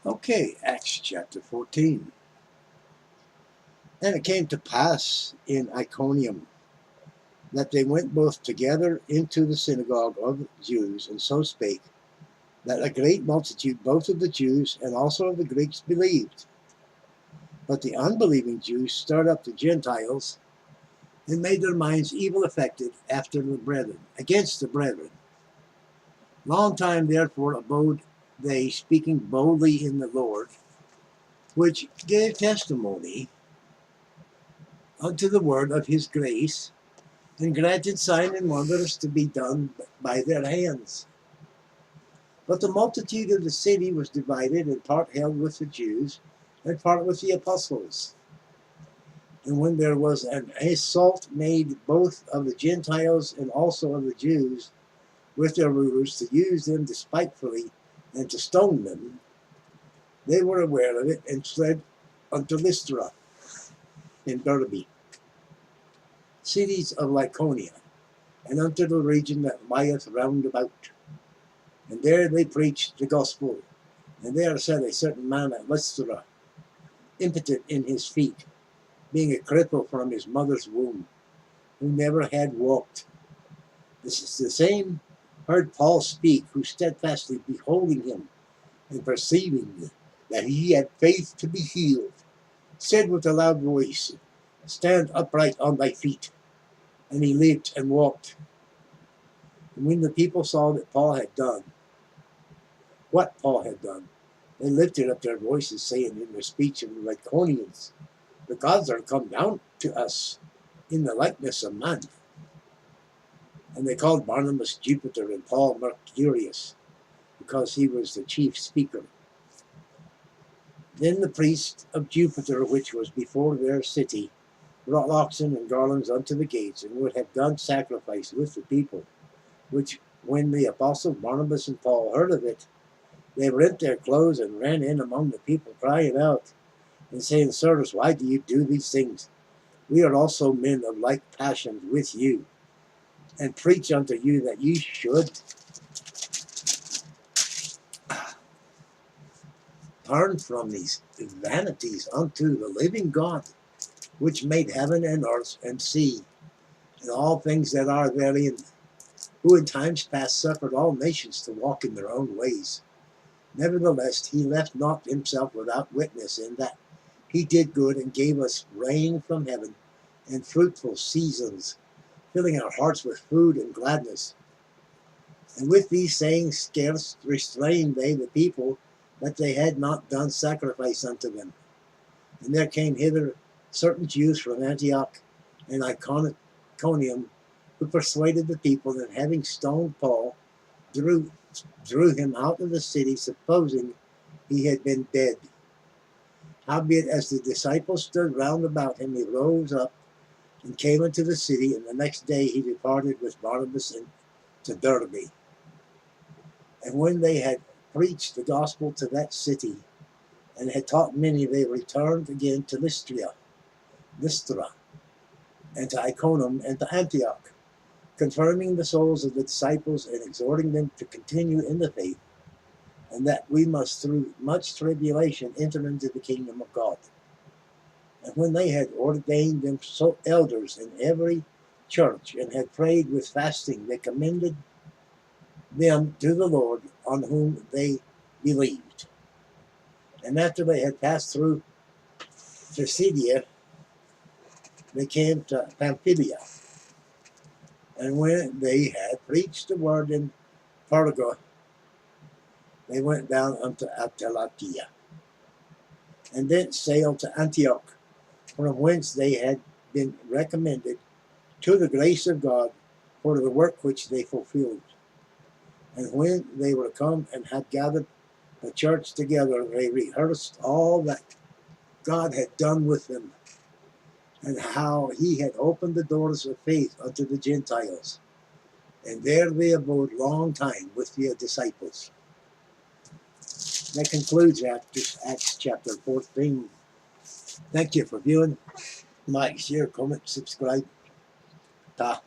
Okay, Acts chapter 14. And it came to pass in Iconium that they went both together into the synagogue of the Jews, and so spake, that a great multitude both of the Jews and also of the Greeks believed. But the unbelieving Jews stirred up the Gentiles, and made their minds evil affected after the brethren, against the brethren. Long time therefore abode they, speaking boldly in the Lord, which gave testimony unto the word of his grace, and granted signs and wonders to be done by their hands. But the multitude of the city was divided, and part held with the Jews, and part with the apostles. And when there was an assault made both of the Gentiles and also of the Jews with their rulers to use them despitefully and to stone them, they were aware of it, and fled unto Lystra and Derbe, cities of Lycaonia, and unto the region that lieth round about. And there they preached the gospel. And there sat a certain man at Lystra, impotent in his feet, being a cripple from his mother's womb, who never had walked. This is the same heard Paul speak, who steadfastly beholding him, and perceiving that he had faith to be healed, said with a loud voice, Stand upright on thy feet. And he leaped and walked. And when the people saw that Paul had done, what Paul had done, they lifted up their voices, saying in their speech of the Lycaonians, The gods are come down to us in the likeness of man. And they called Barnabas Jupiter and Paul Mercurius, because he was the chief speaker. Then the priest of Jupiter, which was before their city, brought oxen and garlands unto the gates, and would have done sacrifice with the people, which when the apostles Barnabas and Paul heard of it, they rent their clothes and ran in among the people, crying out, and saying, Sirs, why do you do these things? We are also men of like passions with you, and preach unto you that ye should turn from these vanities unto the living God, which made heaven and earth and sea, and all things that are therein, who in times past suffered all nations to walk in their own ways. Nevertheless, he left not himself without witness, in that he did good and gave us rain from heaven and fruitful seasons, filling our hearts with food and gladness. And with these sayings scarce restrained they the people, that they had not done sacrifice unto them. And there came hither certain Jews from Antioch and Iconium, who persuaded the people, and having stoned Paul, drew him out of the city, supposing he had been dead. Howbeit, as the disciples stood round about him, he rose up and came into the city, and the next day he departed with Barnabas to Derbe. And when they had preached the gospel to that city, and had taught many, they returned again to Lystra, and to Iconium, and to Antioch, confirming the souls of the disciples, and exhorting them to continue in the faith, and that we must through much tribulation enter into the kingdom of God. And when they had ordained them elders in every church, and had prayed with fasting, they commended them to the Lord, on whom they believed. And after they had passed through Pisidia, they came to Pamphylia. And when they had preached the word in Perga, they went down unto Attalakia, and thence sailed to Antioch, from whence they had been recommended to the grace of God for the work which they fulfilled. And when they were come and had gathered the church together, they rehearsed all that God had done with them, and how he had opened the doors of faith unto the Gentiles. And there they abode long time with the disciples. That concludes Acts chapter 14. Thank you for viewing. Like, share, comment, subscribe. Ta.